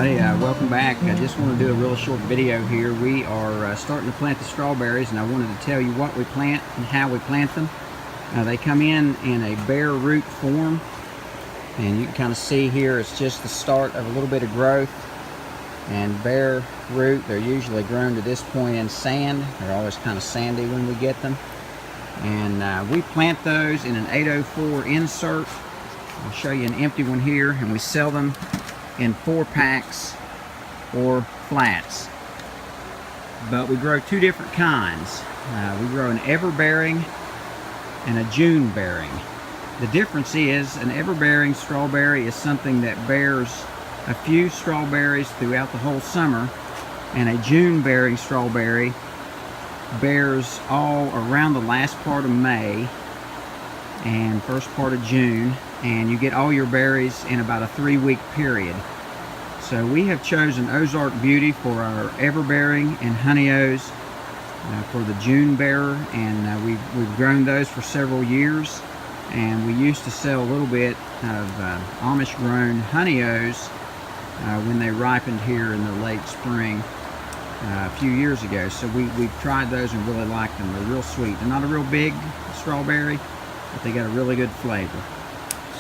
everybody, welcome back. I just want to do a real short video here. We are starting to plant the strawberries, and I wanted to tell you what we plant and how we plant them. They come in a bare root form, and you can kind of see here it's just the start of a little bit of growth. And bare root, they're usually grown to this point in sand. They're always kind of sandy when we get them. And we plant those in an 804 insert. I'll show you an empty one here, and we sell them in 4 packs or flats. But we grow 2 different kinds. We grow an ever-bearing and a June-bearing. The difference is an ever-bearing strawberry is something that bears a few strawberries throughout the whole summer, and a June-bearing strawberry bears all around the last part of May and first part of June, and you get all your berries in about a 3-week period. So we have chosen Ozark Beauty for our everbearing and Honey O's for the June bearer, and we've grown those for several years. And we used to sell a little bit of Amish grown Honey O's when they ripened here in the late spring a few years ago. So we've tried those and really liked them. They're real sweet. They're not a real big strawberry, but they got a really good flavor.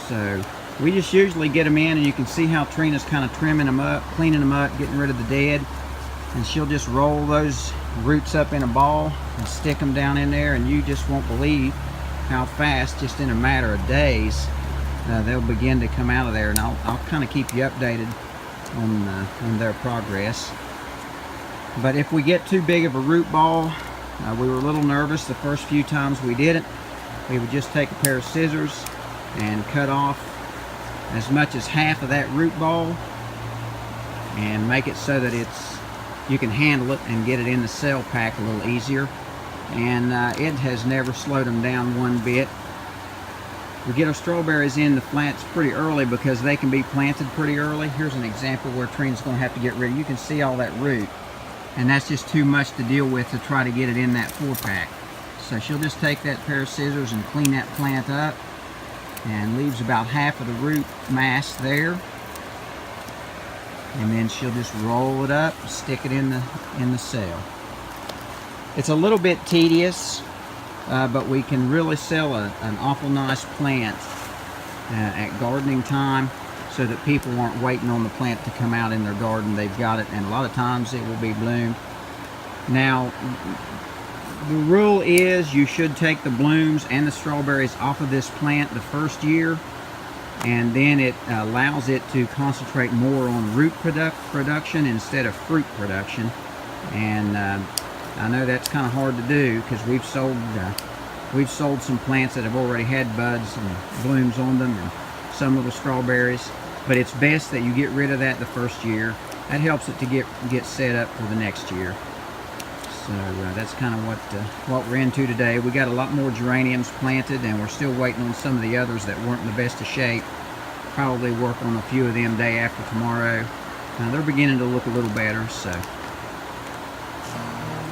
So we just usually get them in, and you can see how Trina's kind of trimming them up, cleaning them up, getting rid of the dead. And she'll just roll those roots up in a ball and stick them down in there, and you just won't believe how fast, just in a matter of days, they'll begin to come out of there. And I'll kind of keep you updated on their progress. But if we get too big of a root ball, we were a little nervous the first few times we did it. We would just take a pair of scissors and cut off as much as half of that root ball and make it so that you can handle it and get it in the cell pack a little easier. And it has never slowed them down one bit. We get our strawberries in the flats pretty early because they can be planted pretty early. Here's an example where Trina's going to have to get rid of. You can see all that root, and that's just too much to deal with to try to get it in that 4-pack. So she'll just take that pair of scissors and clean that plant up, and leaves about half of the root mass there. And then she'll just roll it up, stick it in the cell. It's a little bit tedious, but we can really sell an awful nice plant at gardening time, so that people aren't waiting on the plant to come out in their garden. They've got it, and a lot of times it will be bloomed. Now, the rule is you should take the blooms and the strawberries off of this plant the first year, and then it allows it to concentrate more on root production instead of fruit production. And I know that's kind of hard to do, because we've sold some plants that have already had buds and blooms on them, and some little strawberries. But it's best that you get rid of that the first year. That helps it to get set up for the next year. So that's kind of what we're into today. We got a lot more geraniums planted, and we're still waiting on some of the others that weren't in the best of shape. Probably work on a few of them day after tomorrow. They're beginning to look a little better. So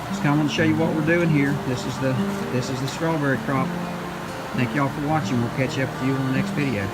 just kind of want to show you what we're doing here. This is the strawberry crop. Thank y'all for watching. We'll catch up with you on the next video.